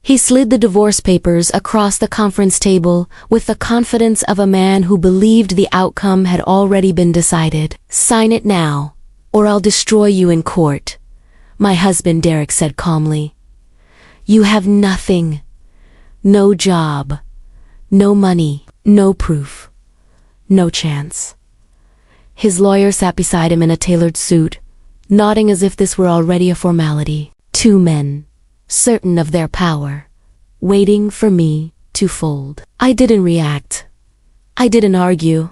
He slid the divorce papers across the conference table with the confidence of a man who believed the outcome had already been decided. "Sign it now, or I'll destroy you in court," my husband Derek said calmly. "You have nothing. No job. No money. No proof. No chance." His lawyer sat beside him in a tailored suit, nodding as if this were already a formality. Two men, certain of their power, waiting for me to fold. I didn't react. I didn't argue.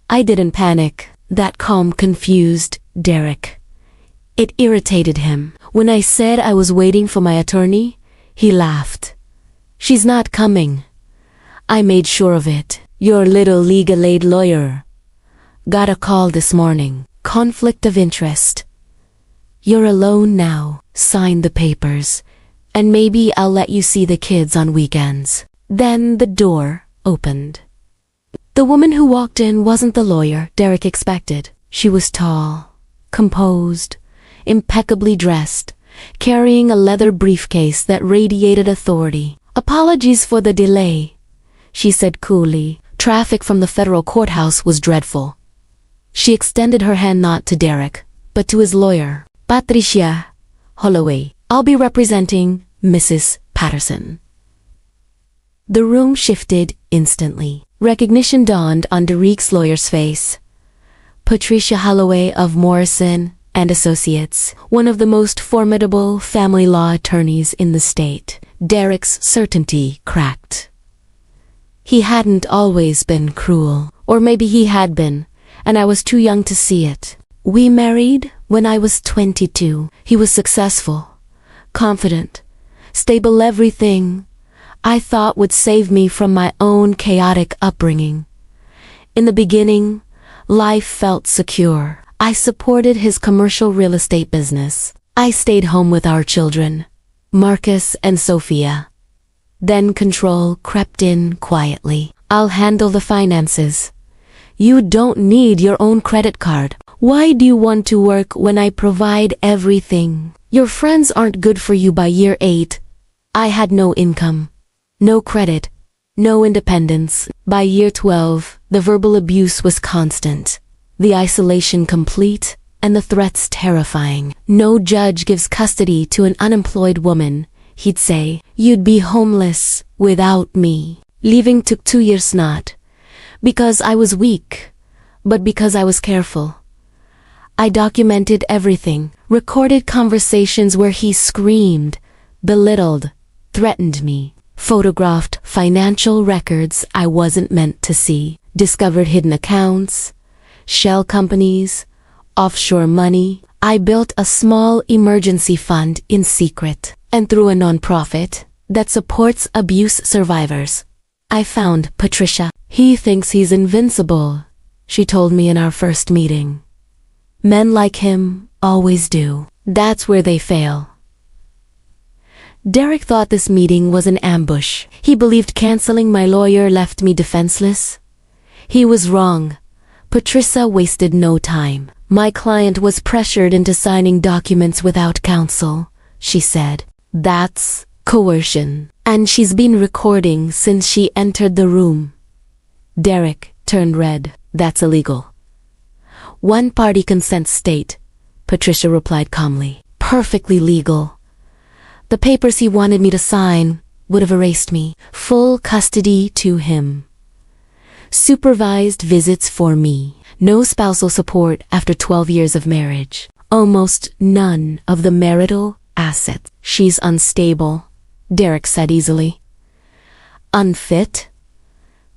I didn't panic. That calm confused Derek. It irritated him. When I said I was waiting for my attorney, he laughed. "She's not coming. I made sure of it. Your little legal aid lawyer got a call this morning. Conflict of interest. You're alone now. Sign the papers, and maybe I'll let you see the kids on weekends." Then the door opened. The woman who walked in wasn't the lawyer Derek expected. She was tall, composed, impeccably dressed, carrying a leather briefcase that radiated authority. "Apologies for the delay," she said coolly. Traffic from the federal courthouse was dreadful. She extended her hand not to Derek, but to his lawyer. "Patricia Holloway, I'll be representing Mrs. Patterson." The room shifted instantly. Recognition dawned on Derek's lawyer's face. Patricia Holloway of Morrison and Associates, one of the most formidable family law attorneys in the state. Derek's certainty cracked. He hadn't always been cruel, or maybe he had been, and I was too young to see it. We married when I was 22. He was successful, confident, stable, everything I thought would save me from my own chaotic upbringing. In the beginning, life felt secure. I supported his commercial real estate business. I stayed home with our children, Marcus and Sophia. Then control crept in quietly. "I'll handle the finances. You don't need your own credit card. Why do you want to work when I provide everything? Your friends aren't good for you by year 8. I had no income, no credit, no independence. By year 12, the verbal abuse was constant, the isolation complete, and the threats terrifying. No judge gives custody to an unemployed woman, he'd say. You'd be homeless without me. Leaving took 2 years, not because I was weak, but because I was careful. I documented everything, recorded conversations where he screamed, belittled, threatened me, photographed financial records I wasn't meant to see, discovered hidden accounts, shell companies, offshore money. I built a small emergency fund in secret, and through a nonprofit that supports abuse survivors. I found Patricia. He thinks he's invincible, she told me in our first meeting. Men like him always do. That's where they fail. Derek thought this meeting was an ambush. He believed canceling my lawyer left me defenseless. He was wrong. Patricia wasted no time. My client was pressured into signing documents without counsel, she said. That's coercion. And she's been recording since she entered the room. Derek turned red. That's illegal. One-party consent state, Patricia replied calmly. Perfectly legal. The papers he wanted me to sign would have erased me. Full custody to him. Supervised visits for me. No spousal support after 12 years of marriage. Almost none of the marital assets. She's unstable, Derek said easily. Unfit?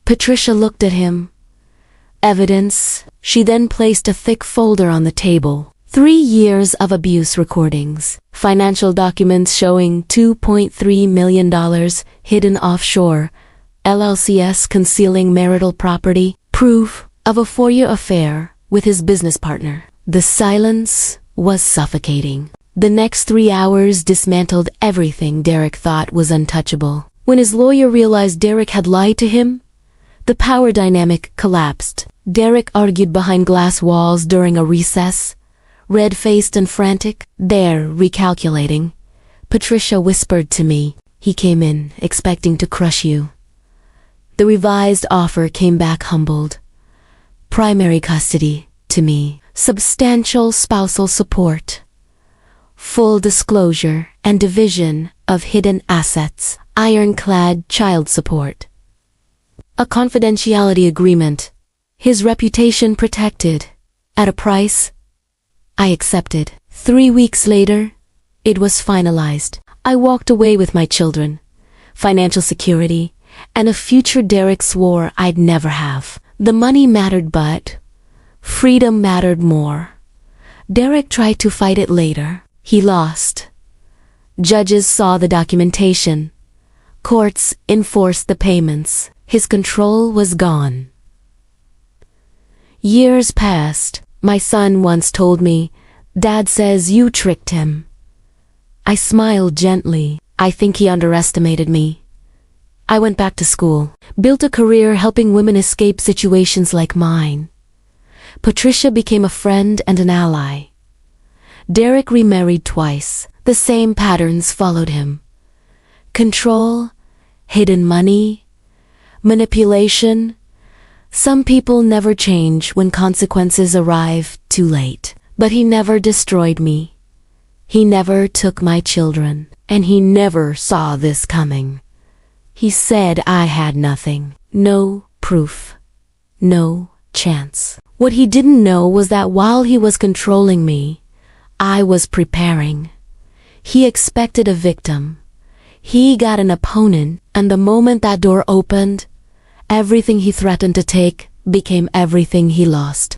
Patricia looked at him. Evidence. She then placed a thick folder on the table. 3 years of abuse recordings. Financial documents showing $2.3 million hidden offshore. LLCs concealing marital property. Proof of a 4-year affair with his business partner. The silence was suffocating. The next 3 hours dismantled everything Derek thought was untouchable. When his lawyer realized Derek had lied to him, the power dynamic collapsed. Derek argued behind glass walls during a recess, red-faced and frantic. There, recalculating. Patricia whispered to me, He came in, expecting to crush you. The revised offer came back humbled. Primary custody, to me. Substantial spousal support. Full disclosure and division of hidden assets. Ironclad child support. A confidentiality agreement. His reputation protected. At a price I accepted. 3 weeks later, it was finalized. I walked away with my children, financial security, and a future Derek swore I'd never have. The money mattered, but freedom mattered more. Derek tried to fight it later. He lost. Judges saw the documentation. Courts enforced the payments. His control was gone. Years passed. My son once told me, "Dad says you tricked him." I smiled gently. I think he underestimated me. I went back to school, built a career helping women escape situations like mine. Patricia became a friend and an ally. Derek remarried twice. The same patterns followed him. Control, hidden money, manipulation. Some people never change when consequences arrive too late. But he never destroyed me. He never took my children. And he never saw this coming. He said I had nothing. No proof. No chance. What he didn't know was that while he was controlling me, I was preparing. He expected a victim. He got an opponent, and the moment that door opened, everything he threatened to take became everything he lost.